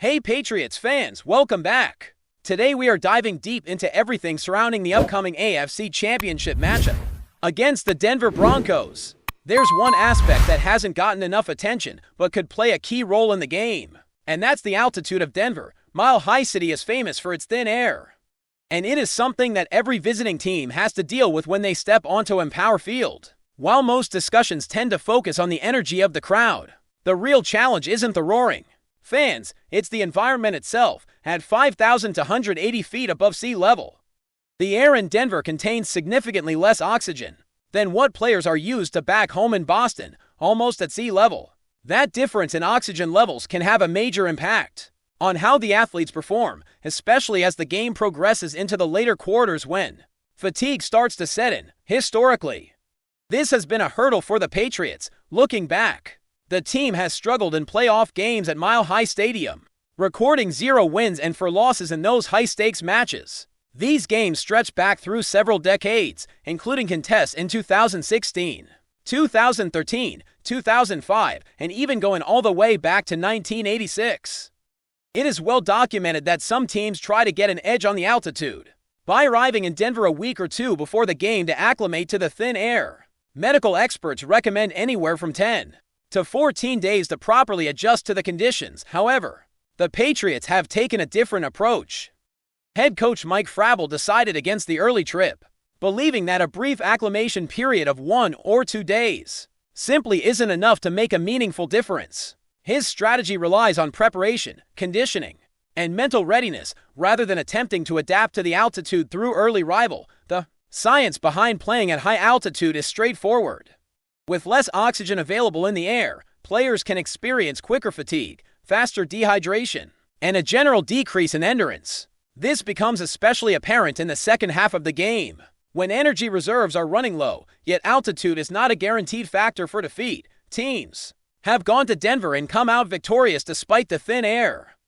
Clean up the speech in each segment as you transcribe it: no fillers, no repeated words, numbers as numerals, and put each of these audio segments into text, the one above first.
Hey Patriots fans, welcome back. Today we are diving deep into everything surrounding the upcoming AFC Championship matchup against the Denver Broncos. There's one aspect that hasn't gotten enough attention but could play a key role in the game, and that's the altitude of Denver. Mile High City is famous for its thin air, and it is something that every visiting team has to deal with when they step onto Empower Field. While most discussions tend to focus on the energy of the crowd, the real challenge isn't the roaring fans, it's the environment itself, at 5,280 feet above sea level. The air in Denver contains significantly less oxygen than what players are used to back home in Boston, almost at sea level. That difference in oxygen levels can have a major impact on how the athletes perform, especially as the game progresses into the later quarters when fatigue starts to set in. Historically, this has been a hurdle for the Patriots. Looking back, the team has struggled in playoff games at Mile High Stadium, recording 0 wins and 4 losses in those high-stakes matches. These games stretch back through several decades, including contests in 2016, 2013, 2005, and even going all the way back to 1986. It is well documented that some teams try to get an edge on the altitude by arriving in Denver a week or two before the game to acclimate to the thin air. Medical experts recommend anywhere from 10 to 14 days to properly adjust to the conditions. However, the Patriots have taken a different approach. Head coach Mike VRABEL decided against the early trip, believing that a brief acclimation period of 1 or 2 days simply isn't enough to make a meaningful difference. His strategy relies on preparation, conditioning, and mental readiness rather than attempting to adapt to the altitude through early arrival. The science behind playing at high altitude is straightforward. With less oxygen available in the air, players can experience quicker fatigue, faster dehydration, and a general decrease in endurance. This becomes especially apparent in the second half of the game, when energy reserves are running low, yet altitude is not a guaranteed factor for defeat. Teams have gone to Denver and come out victorious despite the thin air.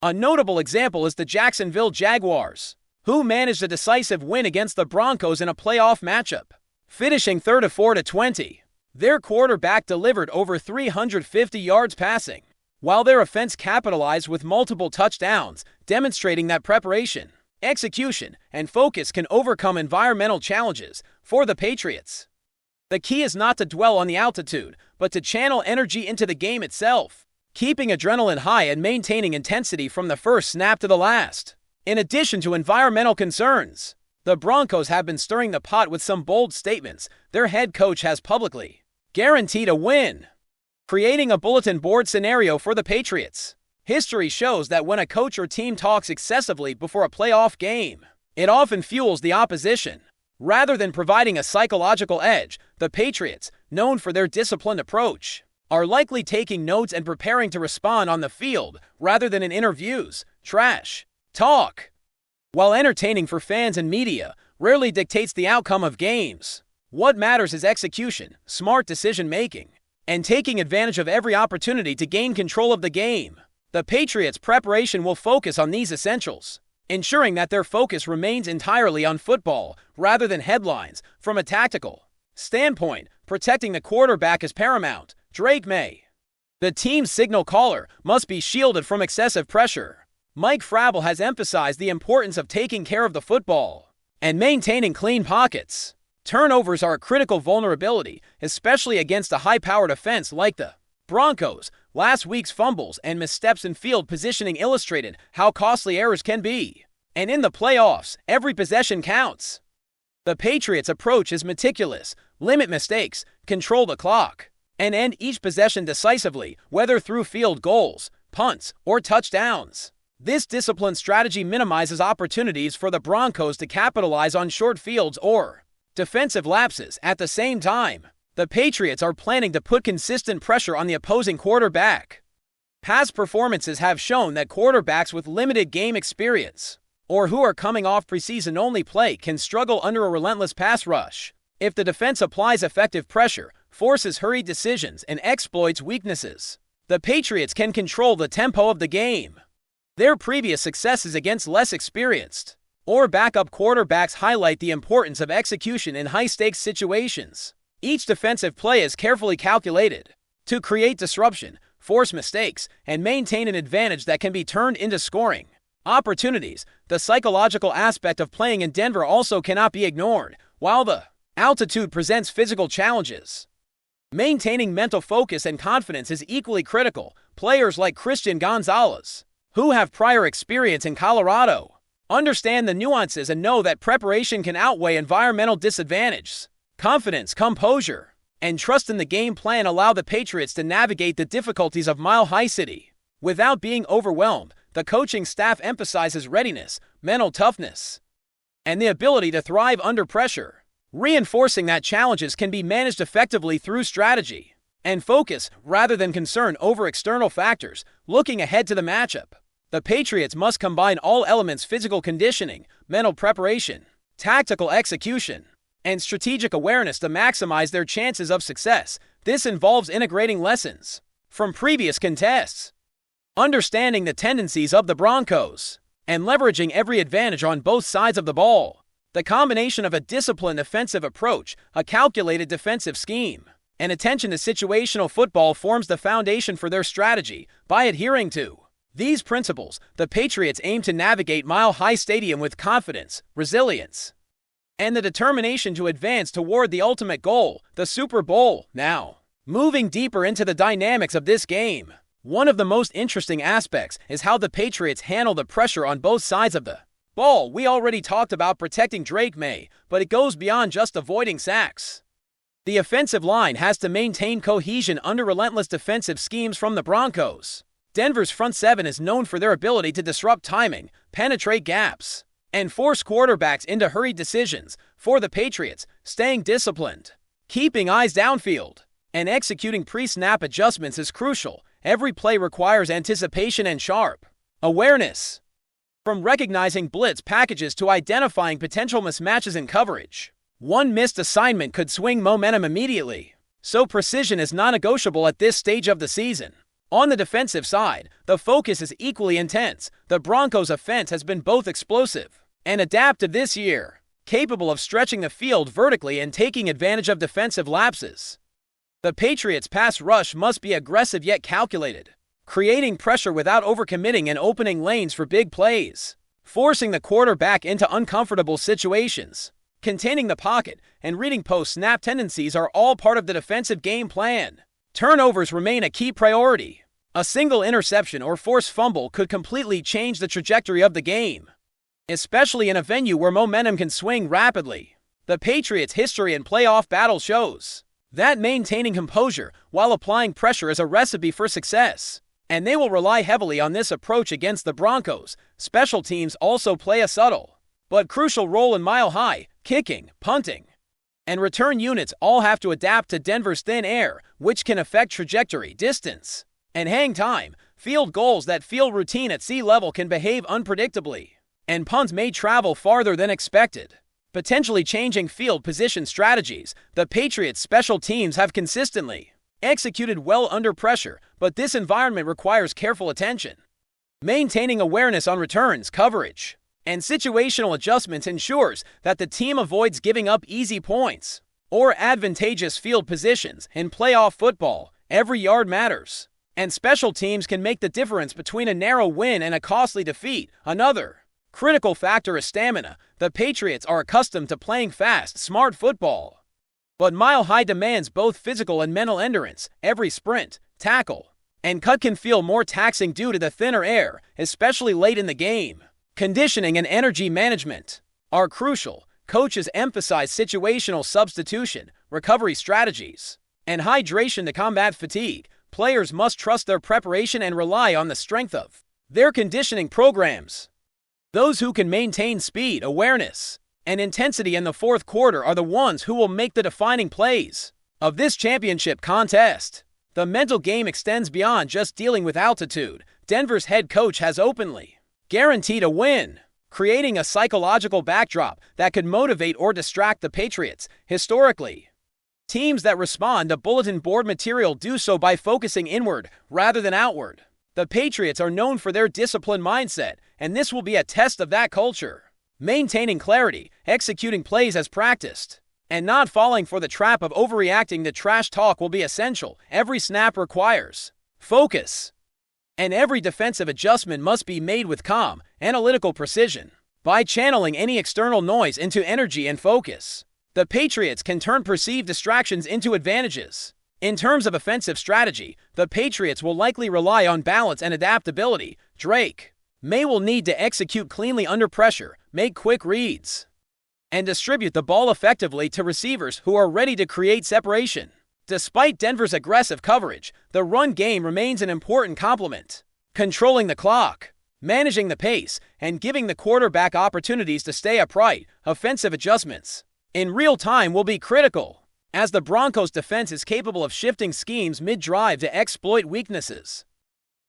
A notable example is the Jacksonville Jaguars, who managed a decisive win against the Broncos in a playoff matchup, finishing 34-20. Their quarterback delivered over 350 yards passing, while their offense capitalized with multiple touchdowns, demonstrating that preparation, execution, and focus can overcome environmental challenges for the Patriots. The key is not to dwell on the altitude, but to channel energy into the game itself, keeping adrenaline high and maintaining intensity from the first snap to the last. In addition to environmental concerns, the Broncos have been stirring the pot with some bold statements. Their head coach has publicly guaranteed a win, creating a bulletin board scenario for the Patriots. History shows that when a coach or team talks excessively before a playoff game, it often fuels the opposition. Rather than providing a psychological edge, the Patriots, known for their disciplined approach, are likely taking notes and preparing to respond on the field rather than in interviews. Trash talk, while entertaining for fans and media, rarely dictates the outcome of games. What matters is execution, smart decision-making, and taking advantage of every opportunity to gain control of the game. The Patriots' preparation will focus on these essentials, ensuring that their focus remains entirely on football rather than headlines. From a tactical standpoint, protecting the quarterback is paramount. Drake May, the team's signal caller, must be shielded from excessive pressure. Mike VRABEL has emphasized the importance of taking care of the football and maintaining clean pockets. Turnovers are a critical vulnerability, especially against a high-powered offense like the Broncos. Last week's fumbles and missteps in field positioning illustrated how costly errors can be. And in the playoffs, every possession counts. The Patriots' approach is meticulous. Limit mistakes, control the clock, and end each possession decisively, whether through field goals, punts, or touchdowns. This disciplined strategy minimizes opportunities for the Broncos to capitalize on short fields or defensive lapses. At the same time, the Patriots are planning to put consistent pressure on the opposing quarterback. Past performances have shown that quarterbacks with limited game experience, or who are coming off preseason-only play, can struggle under a relentless pass rush. If the defense applies effective pressure, forces hurried decisions, and exploits weaknesses, the Patriots can control the tempo of the game. Their previous successes against less experienced or backup quarterbacks highlight the importance of execution in high-stakes situations. Each defensive play is carefully calculated to create disruption, force mistakes, and maintain an advantage that can be turned into scoring opportunities. The psychological aspect of playing in Denver also cannot be ignored. While the altitude presents physical challenges, maintaining mental focus and confidence is equally critical. Players like Christian Gonzalez, who have prior experience in Colorado, understand the nuances and know that preparation can outweigh environmental disadvantages. Confidence, composure, and trust in the game plan allow the Patriots to navigate the difficulties of Mile High City without being overwhelmed. The coaching staff emphasizes readiness, mental toughness, and the ability to thrive under pressure, reinforcing that challenges can be managed effectively through strategy and focus rather than concern over external factors. Looking ahead to the matchup, the Patriots must combine all elements: physical conditioning, mental preparation, tactical execution, and strategic awareness to maximize their chances of success. This involves integrating lessons from previous contests, understanding the tendencies of the Broncos, and leveraging every advantage on both sides of the ball. The combination of a disciplined offensive approach, a calculated defensive scheme, and attention to situational football forms the foundation for their strategy. By adhering to these principles, the Patriots aim to navigate Mile High Stadium with confidence, resilience, and the determination to advance toward the ultimate goal, the Super Bowl. Now, moving deeper into the dynamics of this game, one of the most interesting aspects is how the Patriots handle the pressure on both sides of the ball. We already talked about protecting Drake May, but it goes beyond just avoiding sacks. The offensive line has to maintain cohesion under relentless defensive schemes from the Broncos. Denver's front seven is known for their ability to disrupt timing, penetrate gaps, and force quarterbacks into hurried decisions. For the Patriots, staying disciplined, keeping eyes downfield, and executing pre-snap adjustments is crucial. Every play requires anticipation and sharp awareness, from recognizing blitz packages to identifying potential mismatches in coverage. One missed assignment could swing momentum immediately, so precision is non-negotiable at this stage of the season. On the defensive side, the focus is equally intense. The Broncos' offense has been both explosive and adaptive this year, capable of stretching the field vertically and taking advantage of defensive lapses. The Patriots' pass rush must be aggressive yet calculated, creating pressure without overcommitting and opening lanes for big plays, forcing the quarterback into uncomfortable situations. Containing the pocket and reading post-snap tendencies are all part of the defensive game plan. Turnovers remain a key priority. A single interception or forced fumble could completely change the trajectory of the game, especially in a venue where momentum can swing rapidly. The Patriots' history in playoff battle shows that maintaining composure while applying pressure is a recipe for success, and they will rely heavily on this approach against the Broncos. Special teams also play a subtle but crucial role in Mile High. Kicking, punting, and return units all have to adapt to Denver's thin air, which can affect trajectory, distance, and hang time. Field goals that feel routine at sea level can behave unpredictably, and punts may travel farther than expected, potentially changing field position strategies. The Patriots' special teams have consistently executed well under pressure, but this environment requires careful attention. Maintaining awareness on returns, coverage, and situational adjustments ensures that the team avoids giving up easy points or advantageous field positions. In playoff football, every yard matters, and special teams can make the difference between a narrow win and a costly defeat. Another critical factor is stamina. The Patriots are accustomed to playing fast, smart football, but Mile High demands both physical and mental endurance. Every sprint, tackle, and cut can feel more taxing due to the thinner air, especially late in the game. Conditioning and energy management are crucial. Coaches emphasize situational substitution, recovery strategies, and hydration to combat fatigue. Players must trust their preparation and rely on the strength of their conditioning programs. Those who can maintain speed, awareness, and intensity in the fourth quarter are the ones who will make the defining plays of this championship contest. The mental game extends beyond just dealing with altitude. Denver's head coach has openly guaranteed a win, creating a psychological backdrop that could motivate or distract the Patriots. Historically, teams that respond to bulletin board material do so by focusing inward rather than outward. The Patriots are known for their disciplined mindset, and this will be a test of that culture. Maintaining clarity, executing plays as practiced, and not falling for the trap of overreacting to trash talk will be essential. Every snap requires focus. And every defensive adjustment must be made with calm, analytical precision. By channeling any external noise into energy and focus, the Patriots can turn perceived distractions into advantages. In terms of offensive strategy, the Patriots will likely rely on balance and adaptability. May will need to execute cleanly under pressure, make quick reads, and distribute the ball effectively to receivers who are ready to create separation. Despite Denver's aggressive coverage, the run game remains an important complement. Controlling the clock, managing the pace, and giving the quarterback opportunities to stay upright, offensive adjustments in real time will be critical, as the Broncos' defense is capable of shifting schemes mid-drive to exploit weaknesses.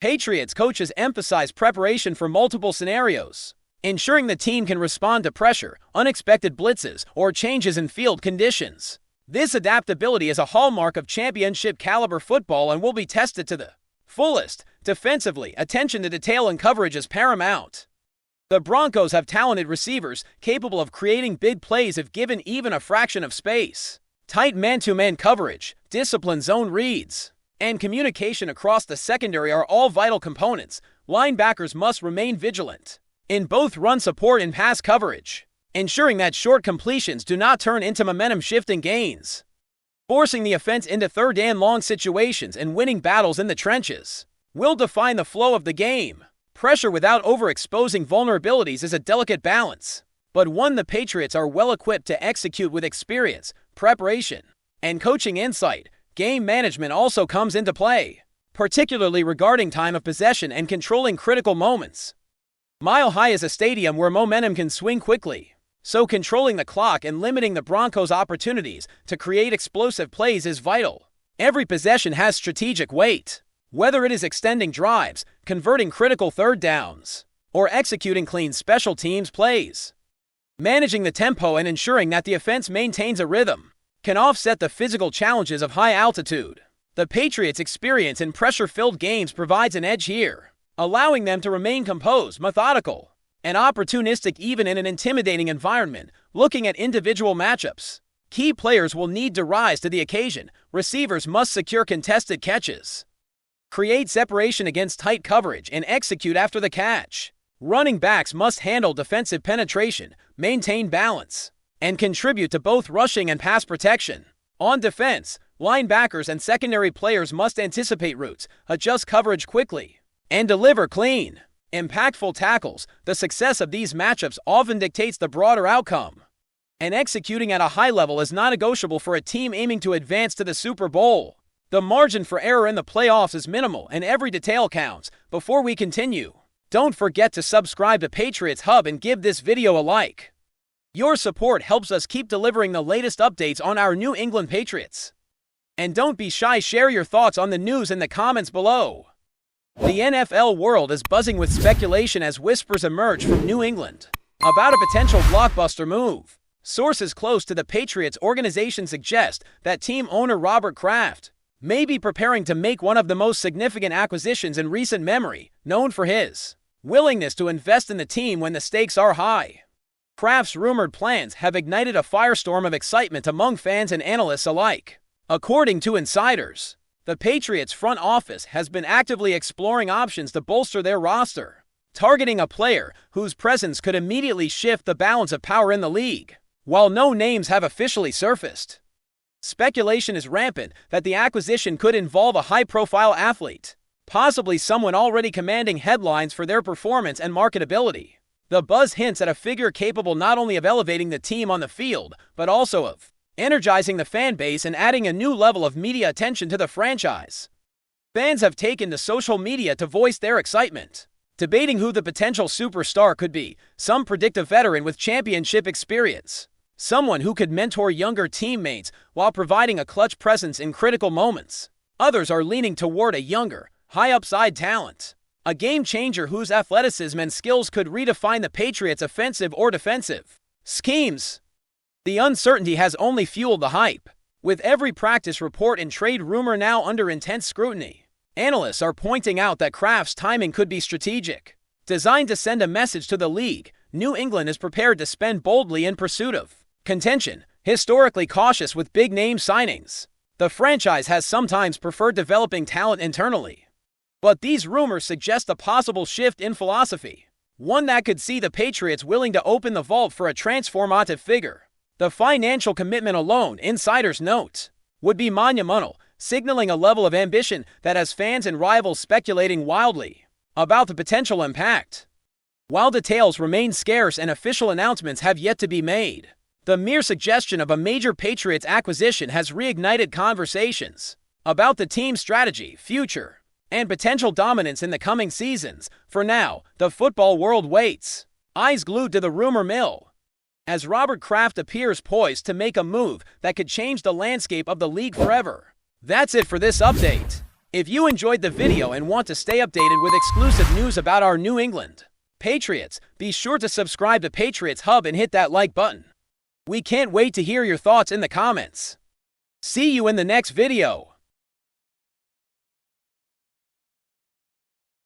Patriots coaches emphasize preparation for multiple scenarios, ensuring the team can respond to pressure, unexpected blitzes, or changes in field conditions. This adaptability is a hallmark of championship-caliber football and will be tested to the fullest. Defensively, attention to detail and coverage is paramount. The Broncos have talented receivers capable of creating big plays if given even a fraction of space. Tight man-to-man coverage, disciplined zone reads, and communication across the secondary are all vital components. Linebackers must remain vigilant in both run support and pass coverage, ensuring that short completions do not turn into momentum-shifting gains. Forcing the offense into third-and-long situations and winning battles in the trenches will define the flow of the game. Pressure without overexposing vulnerabilities is a delicate balance, but one the Patriots are well-equipped to execute with experience, preparation, and coaching insight. Game management also comes into play, particularly regarding time of possession and controlling critical moments. Mile High is a stadium where momentum can swing quickly, so controlling the clock and limiting the Broncos' opportunities to create explosive plays is vital. Every possession has strategic weight, whether it is extending drives, converting critical third downs, or executing clean special teams plays. Managing the tempo and ensuring that the offense maintains a rhythm can offset the physical challenges of high altitude. The Patriots' experience in pressure-filled games provides an edge here, allowing them to remain composed, methodical, and opportunistic even in an intimidating environment. Looking at individual matchups, key players will need to rise to the occasion. Receivers must secure contested catches, create separation against tight coverage, and execute after the catch. Running backs must handle defensive penetration, maintain balance, and contribute to both rushing and pass protection. On defense, linebackers and secondary players must anticipate routes, adjust coverage quickly, and deliver clean, impactful tackles. The success of these matchups often dictates the broader outcome, and executing at a high level is non-negotiable for a team aiming to advance to the Super Bowl. The margin for error in the playoffs is minimal, and every detail counts. Before we continue, don't forget to subscribe to Patriots Hub and give this video a like. Your support helps us keep delivering the latest updates on our New England Patriots. And don't be shy, share your thoughts on the news in the comments below. The NFL world is buzzing with speculation as whispers emerge from New England about a potential blockbuster move. Sources close to the Patriots organization suggest that team owner Robert Kraft may be preparing to make one of the most significant acquisitions in recent memory, known for his willingness to invest in the team when the stakes are high. Kraft's rumored plans have ignited a firestorm of excitement among fans and analysts alike. According to insiders, the Patriots front office has been actively exploring options to bolster their roster, targeting a player whose presence could immediately shift the balance of power in the league. While no names have officially surfaced, speculation is rampant that the acquisition could involve a high-profile athlete, possibly someone already commanding headlines for their performance and marketability. The buzz hints at a figure capable not only of elevating the team on the field, but also of energizing the fan base and adding a new level of media attention to the franchise. Fans have taken to social media to voice their excitement, debating who the potential superstar could be. Some predict a veteran with championship experience, someone who could mentor younger teammates while providing a clutch presence in critical moments. Others are leaning toward a younger, high-upside talent, a game-changer whose athleticism and skills could redefine the Patriots' offensive or defensive schemes. The uncertainty has only fueled the hype, with every practice report and trade rumor now under intense scrutiny. Analysts are pointing out that Kraft's timing could be strategic, designed to send a message to the league. New England is prepared to spend boldly in pursuit of contention, historically cautious with big-name signings. The franchise has sometimes preferred developing talent internally, But these rumors suggest a possible shift in philosophy, one that could see the Patriots willing to open the vault for a transformative figure. The financial commitment alone, insiders note, would be monumental, signaling a level of ambition that has fans and rivals speculating wildly about the potential impact. While details remain scarce and official announcements have yet to be made, the mere suggestion of a major Patriots acquisition has reignited conversations about the team's strategy, future, and potential dominance in the coming seasons. For now, the football world waits, eyes glued to the rumor mill, as Robert Kraft appears poised to make a move that could change the landscape of the league forever. That's it for this update. If you enjoyed the video and want to stay updated with exclusive news about our New England Patriots, be sure to subscribe to Patriots Hub and hit that like button. We can't wait to hear your thoughts in the comments. See you in the next video.